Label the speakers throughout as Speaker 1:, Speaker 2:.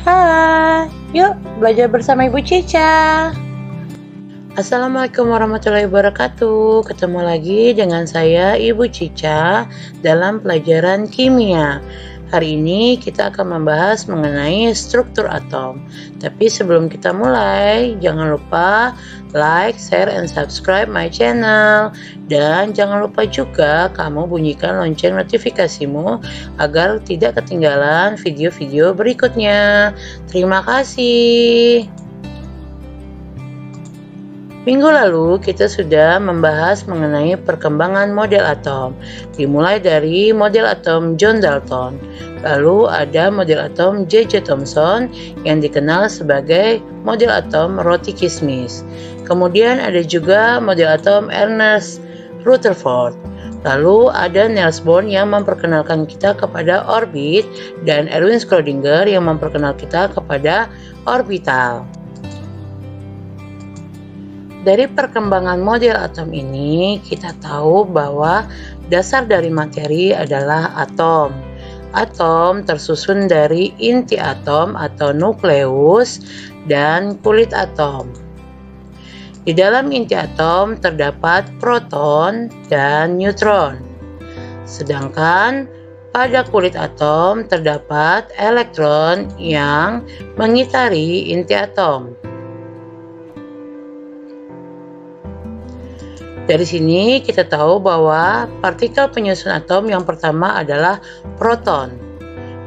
Speaker 1: Hai, yuk belajar bersama Ibu Cica. Assalamualaikum warahmatullahi wabarakatuh. Ketemu lagi dengan saya Ibu Cica dalam pelajaran kimia. Hari ini kita akan membahas mengenai struktur atom. Tapi sebelum kita mulai, jangan lupa like, share, and subscribe my channel. Dan jangan lupa juga kamu bunyikan lonceng notifikasimu agar tidak ketinggalan video-video berikutnya. Terima kasih. Minggu lalu kita sudah membahas mengenai perkembangan model atom, dimulai dari model atom John Dalton, lalu ada model atom J.J. Thomson yang dikenal sebagai model atom roti kismis, kemudian ada juga model atom Ernest Rutherford, lalu ada Niels Bohr yang memperkenalkan kita kepada orbit, dan Erwin Schrödinger yang memperkenalkan kita kepada orbital. Dari perkembangan model atom ini, kita tahu bahwa dasar dari materi adalah atom. Atom tersusun dari inti atom atau nukleus dan kulit atom. Di dalam inti atom terdapat proton dan neutron. Sedangkan pada kulit atom terdapat elektron yang mengitari inti atom. Dari sini kita tahu bahwa partikel penyusun atom yang pertama adalah proton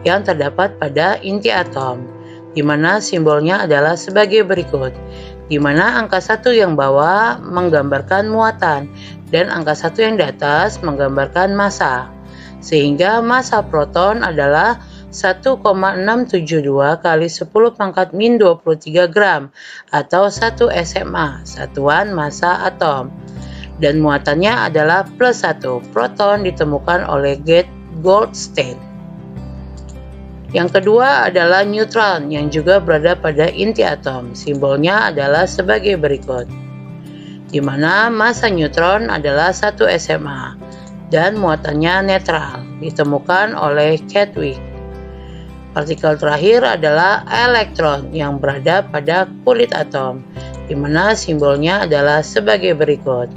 Speaker 1: yang terdapat pada inti atom, di mana simbolnya adalah sebagai berikut, di mana angka 1 yang bawah menggambarkan muatan dan angka 1 yang di atas menggambarkan massa, sehingga massa proton adalah 1,672 kali 10 pangkat min 23 gram atau 1 SMA, satuan massa atom. Dan muatannya adalah plus 1. Proton ditemukan oleh Goldstein. Yang kedua adalah neutron yang juga berada pada inti atom. Simbolnya adalah sebagai berikut, di mana massa neutron adalah 1 SMA dan muatannya netral, ditemukan oleh Chadwick. Partikel terakhir adalah elektron yang berada pada kulit atom, di mana simbolnya adalah sebagai berikut.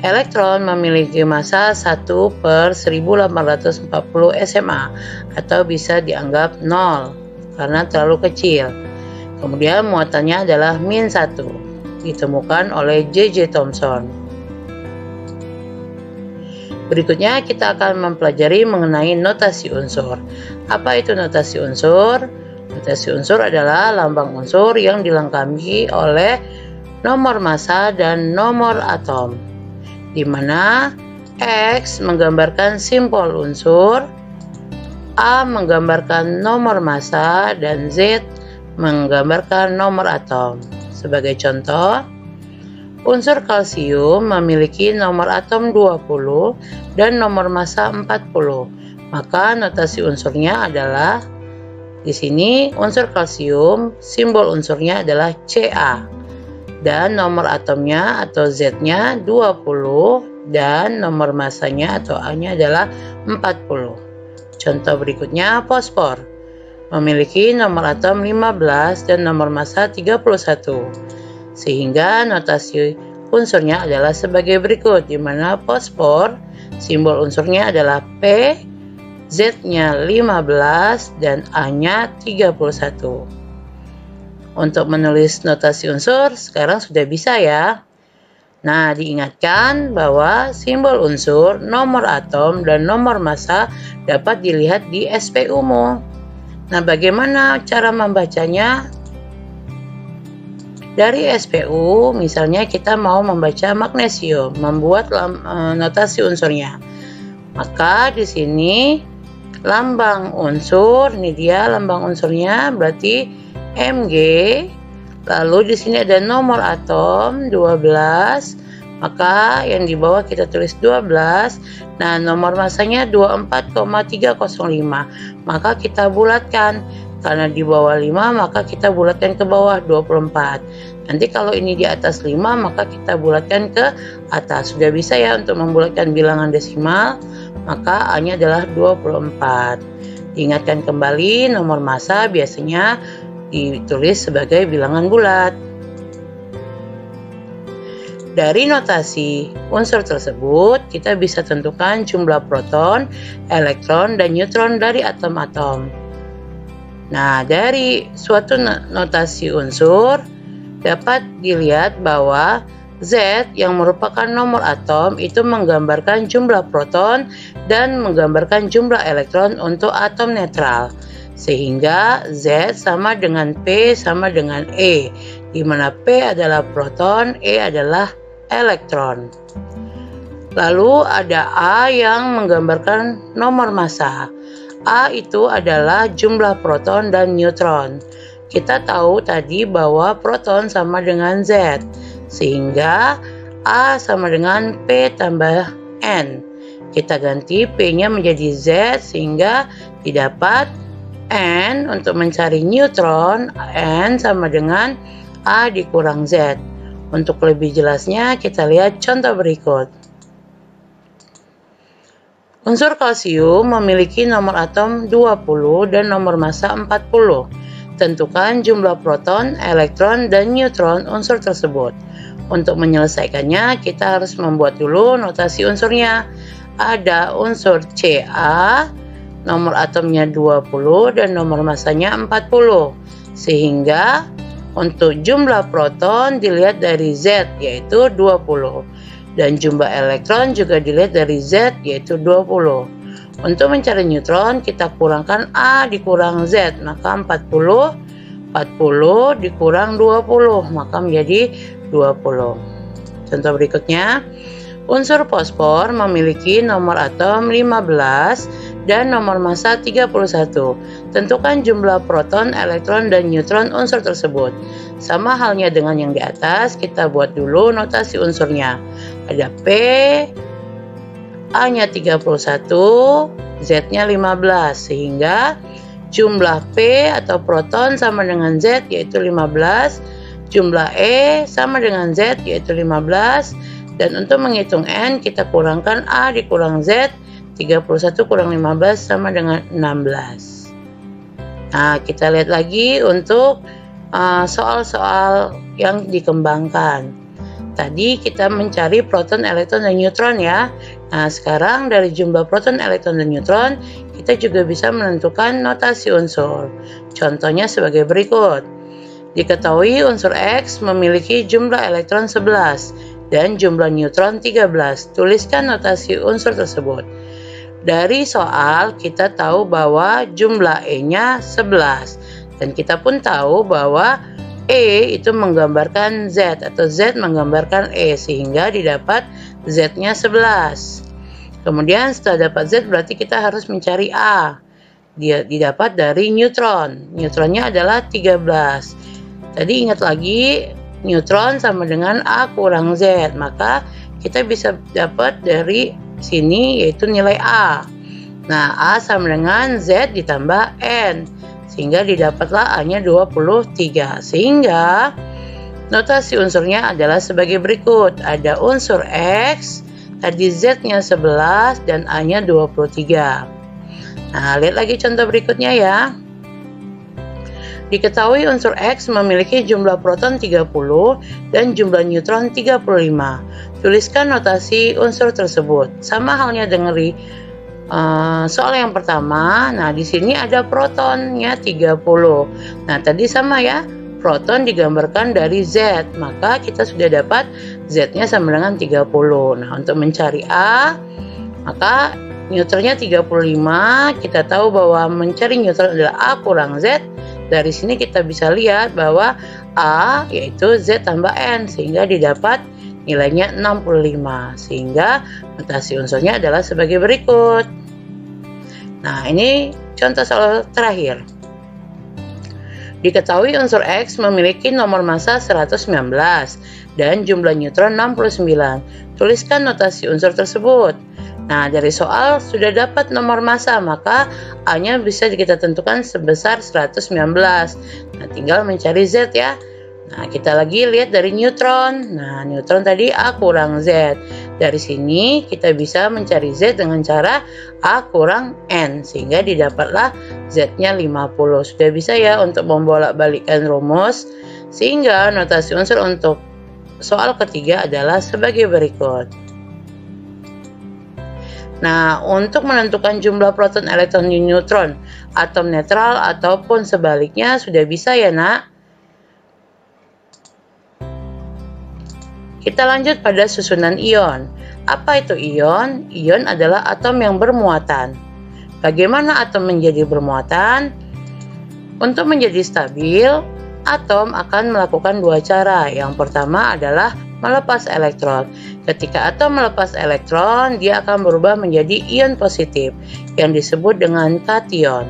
Speaker 1: Elektron memiliki massa 1/1840 SMA atau bisa dianggap 0 karena terlalu kecil. Kemudian muatannya adalah min 1, ditemukan oleh J.J. Thomson. Berikutnya kita akan mempelajari mengenai notasi unsur. Apa itu notasi unsur? Notasi unsur adalah lambang unsur yang dilengkapi oleh nomor massa dan nomor atom, di mana X menggambarkan simbol unsur, A menggambarkan nomor massa, dan Z menggambarkan nomor atom. Sebagai contoh, unsur kalsium memiliki nomor atom 20 dan nomor massa 40. Maka notasi unsurnya adalah, di sini unsur kalsium simbol unsurnya adalah Ca. Dan nomor atomnya atau Z-nya 20 dan nomor massanya atau A-nya adalah 40. Contoh berikutnya, fosfor memiliki nomor atom 15 dan nomor massa 31. Sehingga notasi unsurnya adalah sebagai berikut, di mana fosfor simbol unsurnya adalah P, Z-nya 15 dan A-nya 31. Untuk menulis notasi unsur sekarang sudah bisa ya. Nah, diingatkan bahwa simbol unsur, nomor atom, dan nomor massa dapat dilihat di SPU-mu. Nah, bagaimana cara membacanya? Dari SPU, misalnya kita mau membaca magnesium, membuat notasi unsurnya. Maka di sini lambang unsur, ini dia lambang unsurnya, berarti Mg, lalu di sini ada nomor atom 12, maka yang di bawah kita tulis 12. Nah, nomor massanya 24,305, maka kita bulatkan, karena di bawah 5 maka kita bulatkan ke bawah 24. Nanti kalau ini di atas 5 maka kita bulatkan ke atas. Sudah bisa ya untuk membulatkan bilangan desimal, maka A nya adalah 24. Diingatkan kembali, nomor massa biasanya ditulis sebagai bilangan bulat. Dari notasi unsur tersebut, kita bisa tentukan jumlah proton, elektron, dan neutron dari atom-atom. Nah, dari suatu notasi unsur, dapat dilihat bahwa Z yang merupakan nomor atom itu menggambarkan jumlah proton dan menggambarkan jumlah elektron untuk atom netral. Sehingga Z sama dengan P sama dengan E, di mana P adalah proton, E adalah elektron. Lalu ada A yang menggambarkan nomor massa. A itu adalah jumlah proton dan neutron. Kita tahu tadi bahwa proton sama dengan Z, sehingga A sama dengan P tambah N. Kita ganti P-nya menjadi Z sehingga didapat N. Untuk mencari neutron, N sama dengan A dikurang Z. Untuk lebih jelasnya kita lihat contoh berikut. Unsur kalsium memiliki nomor atom 20 dan nomor massa 40. Tentukan jumlah proton, elektron, dan neutron unsur tersebut. Untuk menyelesaikannya, kita harus membuat dulu notasi unsurnya. Ada unsur Ca, nomor atomnya 20 dan nomor massanya 40. Sehingga untuk jumlah proton dilihat dari Z, yaitu 20. Dan jumlah elektron juga dilihat dari Z, yaitu 20. Untuk mencari neutron, kita kurangkan A dikurang Z, maka 40 dikurang 20, maka menjadi 20. Contoh berikutnya, unsur fosfor memiliki nomor atom 15 dan nomor massa 31. Tentukan jumlah proton, elektron, dan neutron unsur tersebut. Sama halnya dengan yang di atas, kita buat dulu notasi unsurnya. Ada P, A-nya 31, Z-nya 15, sehingga jumlah P atau proton sama dengan Z, yaitu 15, jumlah E sama dengan Z, yaitu 15, dan untuk menghitung N, kita kurangkan A dikurang Z, 31 kurang 15 sama dengan 16. Nah, kita lihat lagi untuk soal-soal yang dikembangkan. Tadi kita mencari proton, elektron, dan neutron ya. Nah, sekarang dari jumlah proton, elektron, dan neutron, kita juga bisa menentukan notasi unsur. Contohnya sebagai berikut. Diketahui unsur X memiliki jumlah elektron 11 dan jumlah neutron 13. Tuliskan notasi unsur tersebut. Dari soal kita tahu bahwa jumlah E-nya 11 dan kita pun tahu bahwa E itu menggambarkan Z atau Z menggambarkan E sehingga didapat Z-nya 11. Kemudian setelah dapat Z berarti kita harus mencari A. Dia didapat dari neutron. Neutronnya adalah 13. Tadi ingat lagi neutron sama dengan A kurang Z, maka kita bisa dapat dari sini yaitu nilai A. Nah, A sama dengan Z ditambah N, sehingga didapatlah A-nya 23. Sehingga notasi unsurnya adalah sebagai berikut. Ada unsur X, tadi Z-nya 11 dan A-nya 23. Nah, lihat lagi contoh berikutnya ya. Diketahui unsur X memiliki jumlah proton 30 dan jumlah neutron 35. Tuliskan notasi unsur tersebut. Sama halnya dengan soal yang pertama. Nah, di sini ada protonnya 30. Nah, tadi sama ya. Proton digambarkan dari Z, maka kita sudah dapat Z-nya sama dengan 30. Nah, untuk mencari A, maka neutronnya 35. Kita tahu bahwa mencari neutron adalah A kurang Z. Dari sini kita bisa lihat bahwa A yaitu Z tambah N, sehingga didapat nilainya 65. Sehingga notasi unsurnya adalah sebagai berikut. Nah, ini contoh soal terakhir. Diketahui unsur X memiliki nomor massa 119 dan jumlah neutron 69. Tuliskan notasi unsur tersebut. Nah, dari soal sudah dapat nomor massa, maka A-nya bisa kita tentukan sebesar 119. Nah, tinggal mencari Z ya. Nah, kita lagi lihat dari neutron. Nah, neutron tadi A kurang Z. Dari sini kita bisa mencari Z dengan cara A kurang N, sehingga didapatlah Z-nya 50. Sudah bisa ya untuk membolak-balikkan rumus, sehingga notasi unsur untuk soal ketiga adalah sebagai berikut. Nah, untuk menentukan jumlah proton, elektron, dan neutron, atom netral ataupun sebaliknya sudah bisa ya nak? Kita lanjut pada susunan ion. Apa itu ion? Ion adalah atom yang bermuatan. Bagaimana atom menjadi bermuatan? Untuk menjadi stabil, atom akan melakukan dua cara. Yang pertama adalah melepas elektron. Ketika atom melepas elektron, dia akan berubah menjadi ion positif yang disebut dengan kation.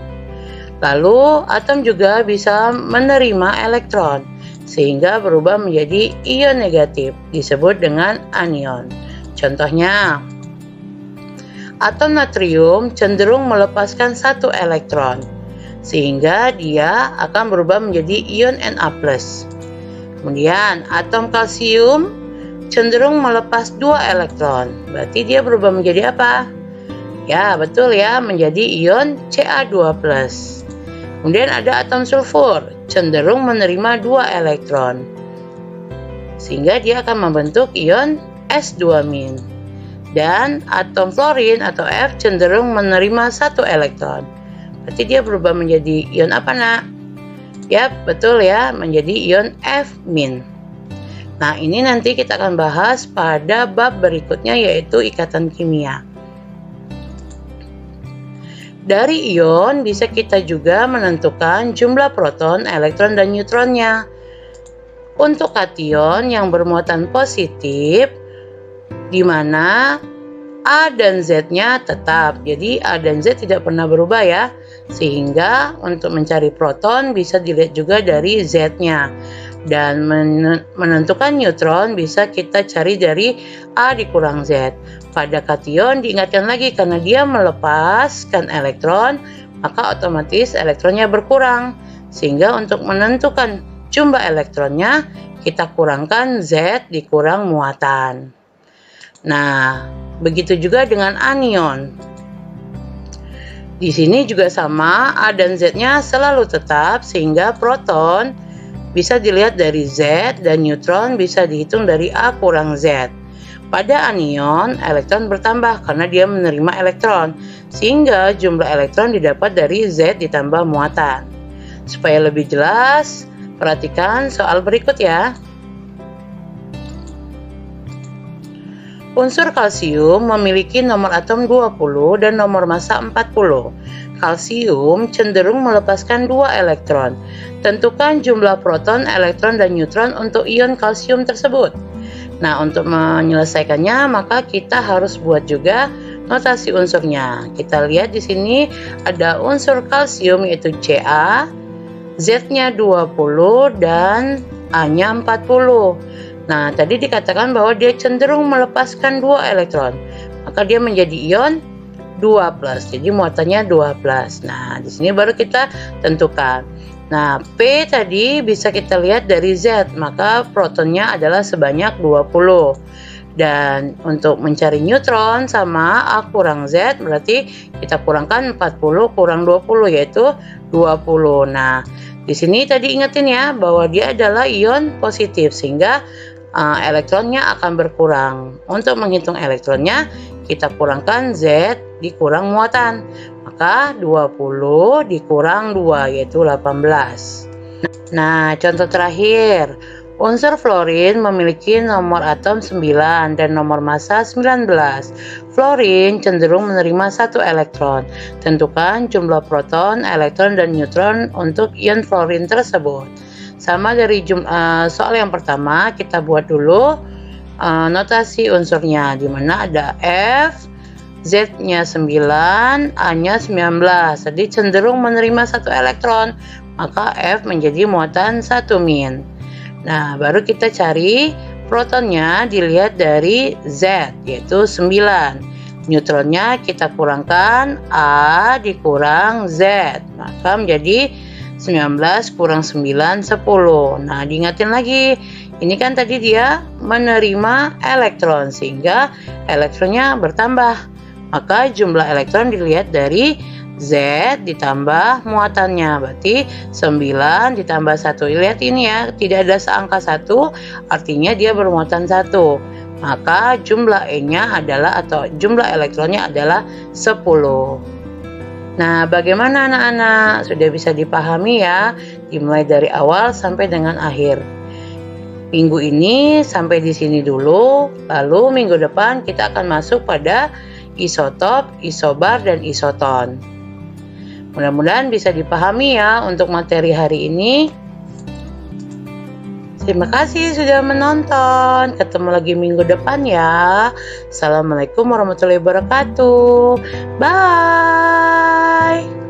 Speaker 1: Lalu, atom juga bisa menerima elektron, sehingga berubah menjadi ion negatif, disebut dengan anion. Contohnya, atom natrium cenderung melepaskan satu elektron, sehingga dia akan berubah menjadi ion Na+. Kemudian, atom kalsium cenderung melepas dua elektron, berarti dia berubah menjadi apa? Ya, betul ya, menjadi ion Ca2+. Kemudian ada atom sulfur, cenderung menerima 2 elektron, sehingga dia akan membentuk ion S2-. Dan atom fluorin atau F cenderung menerima 1 elektron, berarti dia berubah menjadi ion apa nak? Ya, betul ya, menjadi ion F-. Nah, ini nanti kita akan bahas pada bab berikutnya, yaitu ikatan kimia. Dari ion bisa kita juga menentukan jumlah proton, elektron, dan neutronnya. Untuk kation yang bermuatan positif, di mana A dan Z-nya tetap. Jadi A dan Z tidak pernah berubah ya. Sehingga untuk mencari proton bisa dilihat juga dari Z-nya. Dan menentukan neutron bisa kita cari dari A dikurang Z. Pada kation diingatkan lagi, karena dia melepaskan elektron, maka otomatis elektronnya berkurang. Sehingga untuk menentukan jumlah elektronnya, kita kurangkan Z dikurang muatan. Nah, begitu juga dengan anion. Di sini juga sama, A dan Z-nya selalu tetap, sehingga proton bisa dilihat dari Z dan neutron bisa dihitung dari A kurang Z. Pada anion, elektron bertambah karena dia menerima elektron, sehingga jumlah elektron didapat dari Z ditambah muatan. Supaya lebih jelas, perhatikan soal berikut ya. Unsur kalsium memiliki nomor atom 20 dan nomor massa 40. Kalsium cenderung melepaskan 2 elektron. Tentukan jumlah proton, elektron, dan neutron untuk ion kalsium tersebut. Nah, untuk menyelesaikannya maka kita harus buat juga notasi unsurnya. Kita lihat di sini ada unsur kalsium yaitu Ca, Z-nya 20 dan A-nya 40. Nah, tadi dikatakan bahwa dia cenderung melepaskan 2 elektron. Maka dia menjadi ion 2+. Jadi muatannya 2+. Nah, di sini baru kita tentukan. Nah, P tadi bisa kita lihat dari Z, maka protonnya adalah sebanyak 20. Dan untuk mencari neutron sama A kurang Z, berarti kita kurangkan 40 kurang 20, yaitu 20. Nah, di sini tadi ingetin ya, bahwa dia adalah ion positif, sehingga elektronnya akan berkurang. Untuk menghitung elektronnya, kita kurangkan Z dikurang muatan. Maka 20 dikurang 2 yaitu 18. Nah, contoh terakhir. Unsur fluorin memiliki nomor atom 9 dan nomor massa 19. Fluorin cenderung menerima 1 elektron. Tentukan jumlah proton, elektron, dan neutron untuk ion fluorin tersebut. Sama dari soal yang pertama, kita buat dulu notasi unsurnya, di mana ada F, Z-nya 9, A-nya 19. Jadi cenderung menerima 1 elektron, maka F menjadi muatan 1-. Nah, baru kita cari protonnya, dilihat dari Z, yaitu 9. Neutronnya kita kurangkan A dikurang Z, maka menjadi 19 kurang 9, 10. Nah, diingatin lagi, ini kan tadi dia menerima elektron sehingga elektronnya bertambah. Maka jumlah elektron dilihat dari Z ditambah muatannya, berarti 9 ditambah 1. Lihat ini ya, tidak ada seangka 1, artinya dia bermuatan 1. Maka jumlah E-nya adalah atau jumlah elektronnya adalah 10. Nah, bagaimana anak-anak? Sudah bisa dipahami ya, dimulai dari awal sampai dengan akhir. Minggu ini sampai di sini dulu, lalu minggu depan kita akan masuk pada isotop, isobar, dan isoton. Mudah-mudahan bisa dipahami ya untuk materi hari ini. Terima kasih sudah menonton. Ketemu lagi minggu depan ya. Assalamualaikum warahmatullahi wabarakatuh. Bye.